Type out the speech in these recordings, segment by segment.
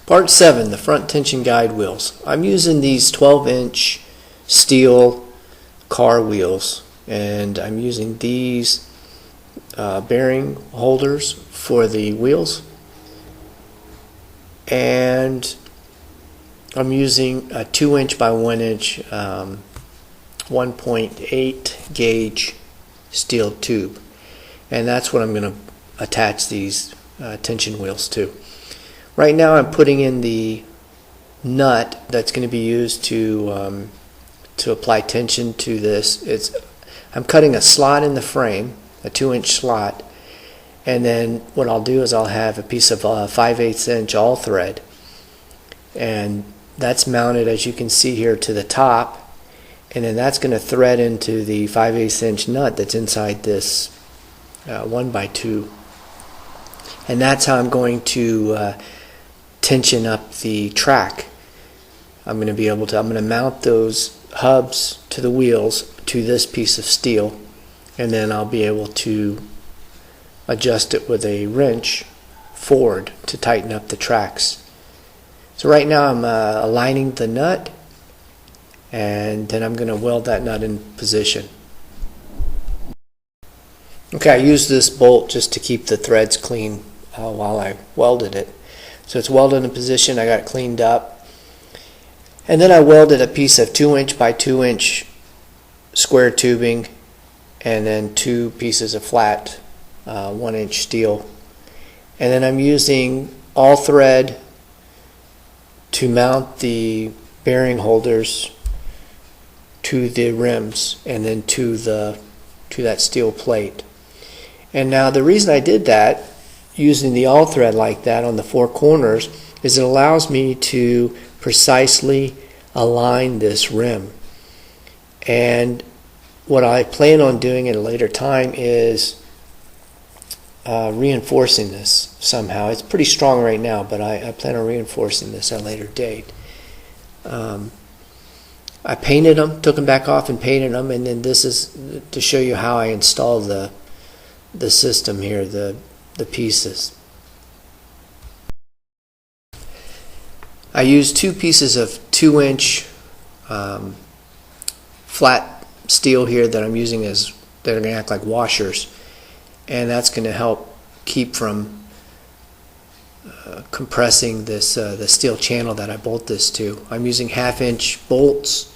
Part 7, the front tension guide wheels. I'm using these 12-inch steel car wheels, and I'm using these bearing holders for the wheels, and I'm using a 2-inch by 1-inch 1.8 gauge steel tube, and that's what I'm going to attach these tension wheels to. Right now I'm putting in the nut that's going to be used to apply tension to this. I'm cutting a slot in the frame, a 2-inch slot, and then what I'll do is I'll have a piece of 5/8 inch all thread, and that's mounted, as you can see here, to the top, and then that's going to thread into the 5/8 inch nut that's inside this 1x2, and that's how I'm going to tension up the track. I'm going to mount those hubs to the wheels to this piece of steel, and then I'll be able to adjust it with a wrench forward to tighten up the tracks. So right now I'm aligning the nut, and then I'm going to weld that nut in position. Okay, I used this bolt just to keep the threads clean while I welded it. So it's welded in position, I got it cleaned up. And then I welded a piece of 2-inch by 2-inch square tubing, and then 2 pieces of flat 1-inch steel. And then I'm using all thread to mount the bearing holders to the rims, and then to that steel plate. And now the reason I did that, using the all thread like that on the 4 corners, is it allows me to precisely align this rim. And what I plan on doing at a later time is reinforcing this somehow. It's pretty strong right now, but I plan on reinforcing this at a later date. I painted them, took them back off and painted them, and then this is to show you how I install the system here, the pieces. I used 2 pieces of 2-inch flat steel here that I'm using that are going to act like washers, and that's going to help keep from compressing this the steel channel that I bolt this to. I'm using 1/2-inch bolts,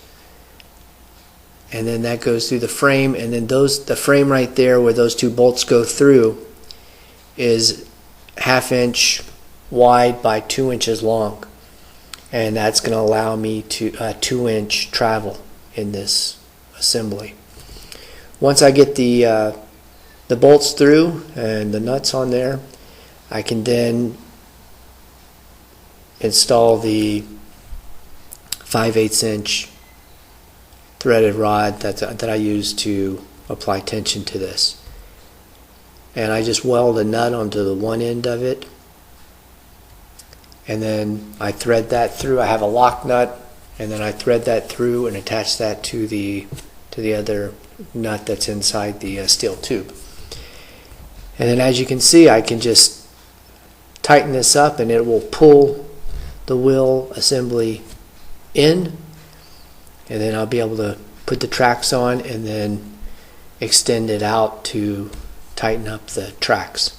and then that goes through the frame, and then the frame right there where those 2 bolts go through is 1/2 inch wide by 2 inches long, and that's going to allow me to 2-inch travel in this assembly. Once I get the bolts through and the nuts on there, I can then install the 5/8 inch threaded rod that I use to apply tension to this. And I just weld a nut onto the one end of it, and then I thread that through. I have a lock nut, and then I thread that through and attach that to the other nut that's inside the steel tube. And then, as you can see, I can just tighten this up, and it will pull the wheel assembly in, and then I'll be able to put the tracks on and then extend it out to tighten up the tracks.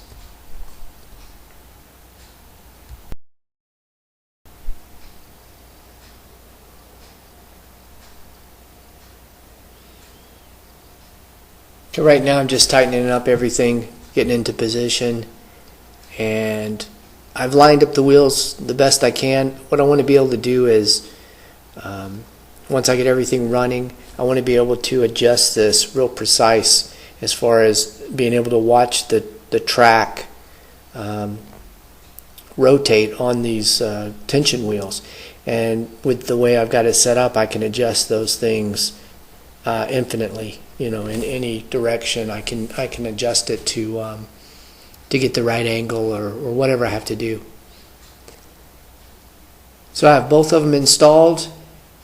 So right now I'm just tightening up everything, getting into position, and I've lined up the wheels the best I can. What I want to be able to do is, once I get everything running, I want to be able to adjust this real precise as far as being able to watch the track rotate on these tension wheels. And with the way I've got it set up, I can adjust those things infinitely. In any direction, I can adjust it to get the right angle or whatever I have to do. So I have both of them installed,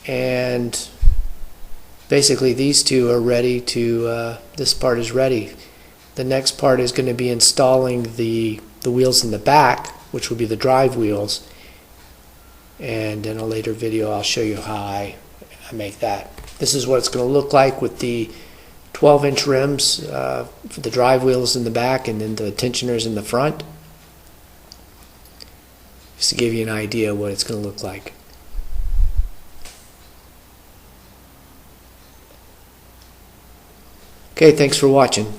and basically these 2 are ready to, this part is ready. The next part is going to be installing the wheels in the back, which will be the drive wheels, and in a later video I'll show you how I make that. This is what it's going to look like with the 12-inch rims for the drive wheels in the back and then the tensioners in the front. Just to give you an idea of what it's going to look like. Okay, thanks for watching.